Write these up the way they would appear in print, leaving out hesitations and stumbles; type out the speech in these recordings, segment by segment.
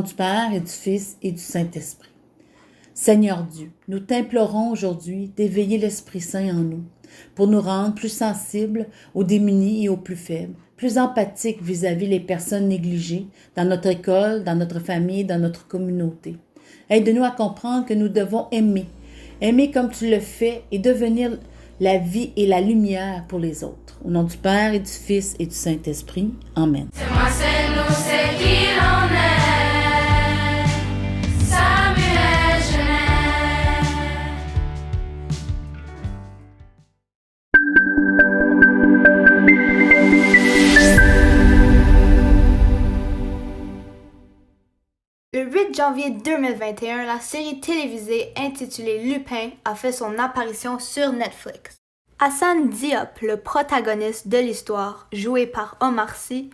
du Père et du Fils et du Saint-Esprit. Seigneur Dieu, nous t'implorons aujourd'hui d'éveiller l'Esprit Saint en nous, pour nous rendre plus sensibles aux démunis et aux plus faibles, plus empathiques vis-à-vis les personnes négligées dans notre école, dans notre famille, dans notre communauté. Aide-nous à comprendre que nous devons aimer comme tu le fais et devenir la vie et la lumière pour les autres. Au nom du Père et du Fils et du Saint-Esprit. Amen. C'est moi, c'est nous, c'est qui l'on est. Samuel Genest. Le 8 janvier 2021, la série télévisée intitulée Lupin a fait son apparition sur Netflix. Hassan Diop, le protagoniste de l'histoire, joué par Omar Sy,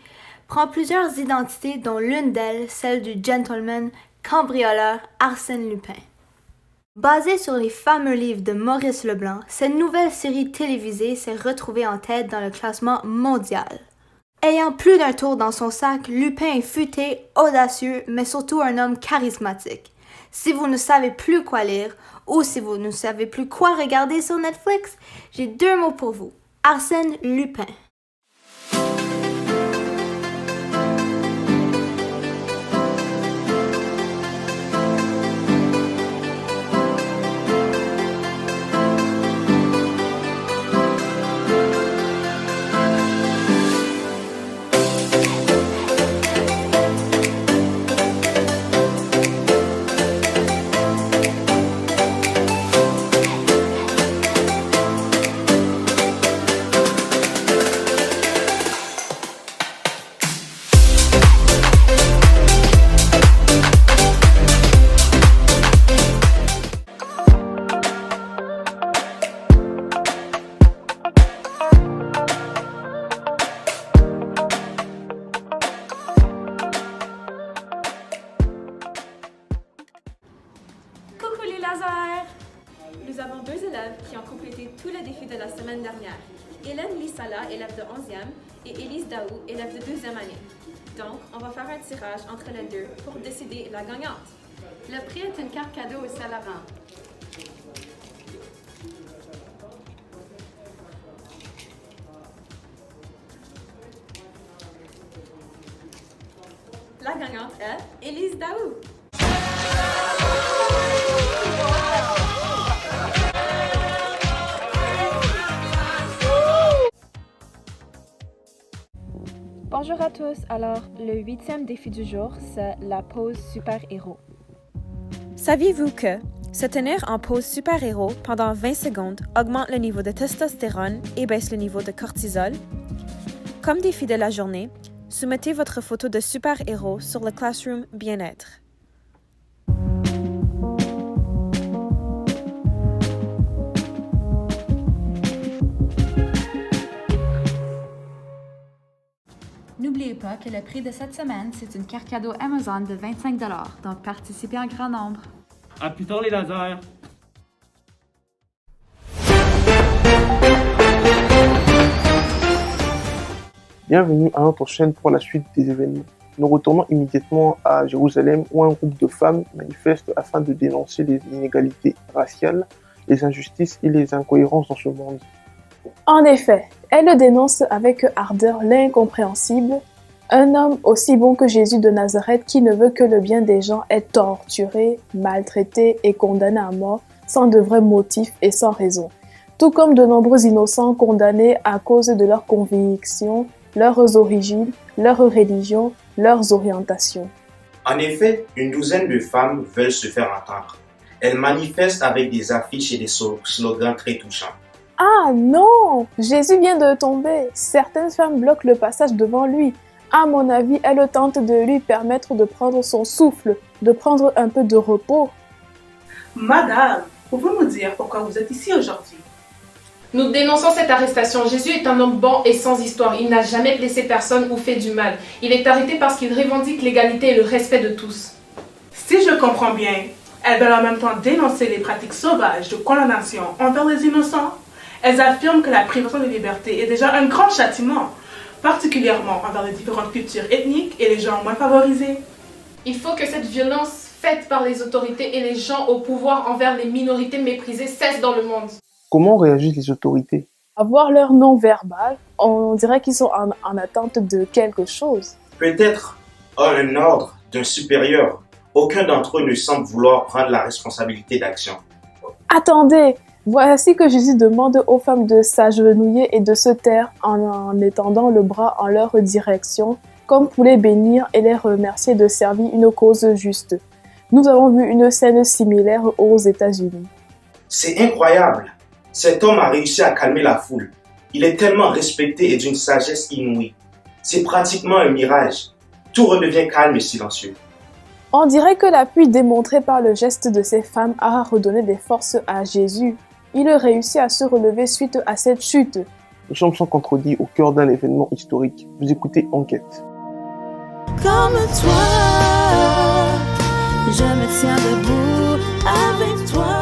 prend plusieurs identités dont l'une d'elles, celle du gentleman cambrioleur Arsène Lupin. Basée sur les fameux livres de Maurice Leblanc, cette nouvelle série télévisée s'est retrouvée en tête dans le classement mondial. Ayant plus d'un tour dans son sac, Lupin est futé, audacieux, mais surtout un homme charismatique. Si vous ne savez plus quoi lire, ou si vous ne savez plus quoi regarder sur Netflix, j'ai 2 mots pour vous. Arsène Lupin. Nous avons 2 élèves qui ont complété tous les défis de la semaine dernière. Hélène Lissala, élève de 11e, et Élise Daou, élève de 12e année. Donc, on va faire un tirage entre les deux pour décider la gagnante. Le prix est une carte cadeau au Saint-Laurent. La gagnante est Élise Daou. Bonjour à tous, alors le 8e défi du jour, c'est la pose super-héros. Saviez-vous que se tenir en pose super-héros pendant 20 secondes augmente le niveau de testostérone et baisse le niveau de cortisol? Comme défi de la journée, soumettez votre photo de super-héros sur le Classroom Bien-être. N'oubliez pas que le prix de cette semaine, c'est une carte cadeau Amazon de 25 $, donc participez en grand nombre. À plus tard les lasers! Bienvenue à notre chaîne pour la suite des événements. Nous retournons immédiatement à Jérusalem où un groupe de femmes manifeste afin de dénoncer les inégalités raciales, les injustices et les incohérences dans ce monde. En effet, elle dénonce avec ardeur l'incompréhensible. Un homme aussi bon que Jésus de Nazareth qui ne veut que le bien des gens est torturé, maltraité et condamné à mort sans de vrais motifs et sans raison. Tout comme de nombreux innocents condamnés à cause de leurs convictions, leurs origines, leur religion, leurs orientations. En effet, une douzaine de femmes veulent se faire entendre. Elles manifestent avec des affiches et des slogans très touchants. Ah non! Jésus vient de tomber. Certaines femmes bloquent le passage devant lui. À mon avis, elles tentent de lui permettre de prendre son souffle, de prendre un peu de repos. Madame, pouvez-vous nous dire pourquoi vous êtes ici aujourd'hui? Nous dénonçons cette arrestation. Jésus est un homme bon et sans histoire. Il n'a jamais blessé personne ou fait du mal. Il est arrêté parce qu'il revendique l'égalité et le respect de tous. Si je comprends bien, elles veulent en même temps dénoncer les pratiques sauvages de condamnation envers les innocents. Elles affirment que la privation de liberté est déjà un grand châtiment, particulièrement envers les différentes cultures ethniques et les gens moins favorisés. Il faut que cette violence faite par les autorités et les gens au pouvoir envers les minorités méprisées cesse dans le monde. Comment réagissent les autorités? À voir leur nom verbal, on dirait qu'ils sont en attente de quelque chose. Peut-être un ordre d'un supérieur. Aucun d'entre eux ne semble vouloir prendre la responsabilité d'action. Attendez, voici que Jésus demande aux femmes de s'agenouiller et de se taire en étendant le bras en leur direction, comme pour les bénir et les remercier de servir une cause juste. Nous avons vu une scène similaire aux États-Unis. C'est incroyable. Cet homme a réussi à calmer la foule. Il est tellement respecté et d'une sagesse inouïe. C'est pratiquement un mirage. Tout redevient calme et silencieux. On dirait que l'appui démontré par le geste de ces femmes a redonné des forces à Jésus. Il réussit à se relever suite à cette chute. Nous sommes sans contredit au cœur d'un événement historique. Vous écoutez Enquête. Comme toi, je me tiens debout avec toi.